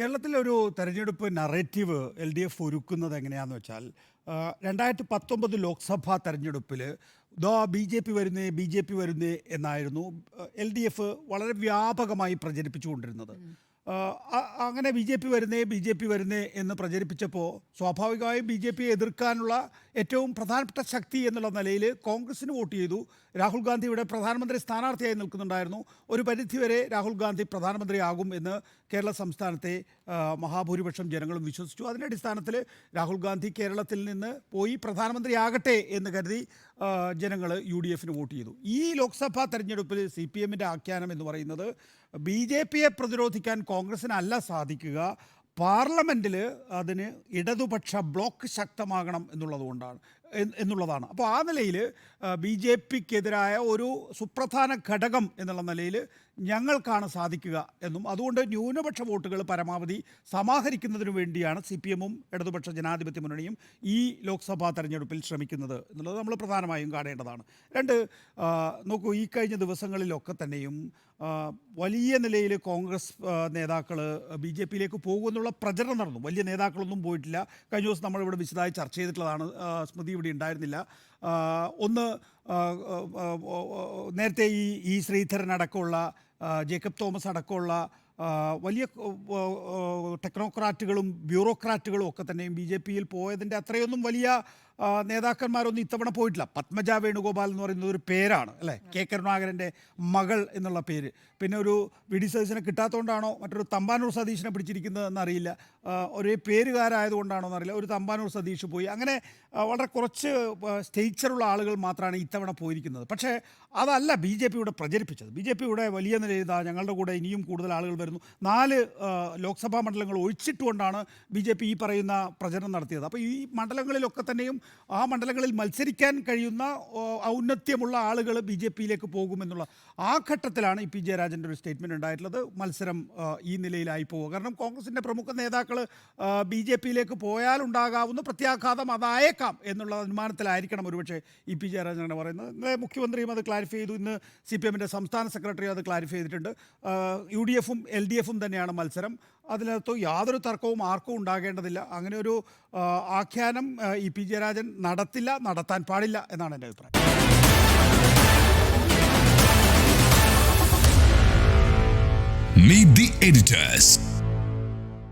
കേരളത്തിലൊരു തെരഞ്ഞെടുപ്പ് narrative LDF ഒരുക്കുന്നത് എങ്ങനെയാണെന്ന് വെച്ചാൽ 2019 ലോക്സഭാ തെരഞ്ഞെടുപ്പിൽ BJP വരുന്നേ BJP വരുന്നേ എന്നായിരുന്നു LDF വളരെ വ്യാപകമായി പ്രചരിപ്പിച്ചുകൊണ്ടിരുന്നത്. അങ്ങനെ BJP വരുന്നേ എന്ന് പ്രചരിപ്പിച്ചപ്പോൾ സ്വാഭാവികമായും BJP എതിർക്കാനുള്ള ഏറ്റവും പ്രധാനപ്പെട്ട ശക്തി എന്നുള്ള നിലയിൽ കോൺഗ്രസിന് വോട്ട് ചെയ്തു. രാഹുൽ ഗാന്ധി ഇവിടെ പ്രധാനമന്ത്രി സ്ഥാനാർത്ഥിയായി നിൽക്കുന്നുണ്ടായിരുന്നു. ഒരു പരിധിവരെ രാഹുൽ ഗാന്ധി പ്രധാനമന്ത്രിയാകും എന്ന് കേരള സംസ്ഥാനത്തെ മഹാഭൂരിപക്ഷം ജനങ്ങളും വിശ്വസിച്ചു. അതിൻ്റെ അടിസ്ഥാനത്തിൽ രാഹുൽ ഗാന്ധി കേരളത്തിൽ നിന്ന് പോയി പ്രധാനമന്ത്രിയാകട്ടെ എന്ന് കരുതി ജനങ്ങൾ UDFന് വോട്ട് ചെയ്തു. ഈ ലോക്സഭാ തെരഞ്ഞെടുപ്പിൽ CPMൻ്റെ ആഖ്യാനം എന്ന് പറയുന്നത് BJPയെ പ്രതിരോധിക്കാൻ കോൺഗ്രസിനല്ല സാധിക്കുക, പാർലമെൻറ്റിൽ അതിന് ഇടതുപക്ഷ ബ്ലോക്ക് ശക്തമാകണം എന്നുള്ളതാണ്. അപ്പോൾ ആ നിലയിൽ BJPക്കെതിരായ ഒരു സുപ്രധാന ഘടകം എന്നുള്ള നിലയിൽ ഞങ്ങൾക്കാണ് സാധിക്കുക എന്നും അതുകൊണ്ട് ന്യൂനപക്ഷ വോട്ടുകൾ പരമാവധി സമാഹരിക്കുന്നതിനു വേണ്ടിയാണ് CPMഉം ഇടതുപക്ഷ ജനാധിപത്യ മുന്നണിയും ഈ ലോക്സഭാ തെരഞ്ഞെടുപ്പിൽ ശ്രമിക്കുന്നത് എന്നുള്ളത് നമ്മൾ പ്രധാനമായും കാണേണ്ടതാണ്. നോക്കൂ, ഈ കഴിഞ്ഞ ദിവസങ്ങളിലൊക്കെ തന്നെയും വലിയ നിലയിൽ കോൺഗ്രസ് നേതാക്കൾ BJPയിലേക്ക് പോകുമെന്നുള്ള പ്രചരണം നടന്നു. വലിയ നേതാക്കളൊന്നും പോയിട്ടില്ല. കഴിഞ്ഞ ദിവസം നമ്മളിവിടെ വിശദമായി ചർച്ച ചെയ്തിട്ടുള്ളതാണ്. സ്മൃതി ഇവിടെ ഉണ്ടായിരുന്നില്ല. നേരത്തെ ഈ ശ്രീധരൻ അടക്കമുള്ള ജേക്കബ് തോമസ് അടക്കമുള്ള വലിയ ടെക്നോക്രാറ്റുകളും ബ്യൂറോക്രാറ്റുകളും ഒക്കെ തന്നെയും BJPയിൽ പോയതിൻ്റെ അത്രയൊന്നും വലിയ നേതാക്കന്മാരൊന്നും ഇത്തവണ പോയിട്ടില്ല. പത്മജ വേണുഗോപാൽ എന്ന് പറയുന്നത് ഒരു പേരാണ്, അല്ലേ? K കരുണാകരൻ്റെ മകൾ എന്നുള്ള പേര്. പിന്നെ ഒരു VD സതീശനെ കിട്ടാത്തതുകൊണ്ടാണോ മറ്റൊരു തമ്പാനൂർ സതീശനെ പിടിച്ചിരിക്കുന്നത് എന്നറിയില്ല. ഒരേ പേരുകാരായതുകൊണ്ടാണോ എന്നറിയില്ല. ഒരു തമ്പാനൂർ സതീഷ് പോയി. അങ്ങനെ വളരെ കുറച്ച് സ്റ്റേച്ചറുള്ള ആളുകൾ മാത്രമാണ് ഇത്തവണ പോയിരിക്കുന്നത്. പക്ഷേ അതല്ല BJP ഇവിടെ പ്രചരിപ്പിച്ചത്. BJP ഇവിടെ വലിയ നിലയിൽ ഞങ്ങളുടെ കൂടെ ഇനിയും കൂടുതൽ ആളുകൾ വരുന്നു, 4 ലോക്സഭാ മണ്ഡലങ്ങൾ ഒഴിച്ചിട്ടുകൊണ്ടാണ് BJP ഈ പറയുന്ന പ്രചരണം നടത്തിയത്. അപ്പോൾ ഈ മണ്ഡലങ്ങളിലൊക്കെ തന്നെയും ആ മണ്ഡലങ്ങളിൽ മത്സരിക്കാൻ കഴിയുന്ന ഔന്നത്യമുള്ള ആളുകൾ BJPയിലേക്ക് പോകുമെന്നുള്ള ആ ഘട്ടത്തിലാണ് P ജയരാജൻ്റെ ഒരു സ്റ്റേറ്റ്മെൻറ്റ് ഉണ്ടായിട്ടുള്ളത്. മത്സരം ഈ നിലയിലായി പോകുക. കാരണം കോൺഗ്രസിൻ്റെ പ്രമുഖ നേതാക്കൾ BJPയിലേക്ക് പോയാലുണ്ടാകാവുന്ന പ്രത്യാഘാതം അതായേക്കാം എന്നുള്ള അനുമാനത്തിലായിരിക്കണം ഒരുപക്ഷെ P ജയരാജൻ അങ്ങനെ പറയുന്നത്. ഇന്നലെ മുഖ്യമന്ത്രിയും അത് ക്ലാരിഫൈ ചെയ്തു. ഇന്ന് CPMൻ്റെ സംസ്ഥാന സെക്രട്ടറി അത് ക്ലാരിഫൈ ചെയ്തിട്ടുണ്ട്. UDFും LDFും തന്നെയാണ് മത്സരം. അതിനകത്ത് യാതൊരു തർക്കവും ആർക്കും ഉണ്ടാകേണ്ടതില്ല. അങ്ങനെ ഒരു ആഖ്യാനം P ജയരാജൻ നടത്താൻ പാടില്ല എന്നാണ് എൻ്റെ അഭിപ്രായം. Meet the editors.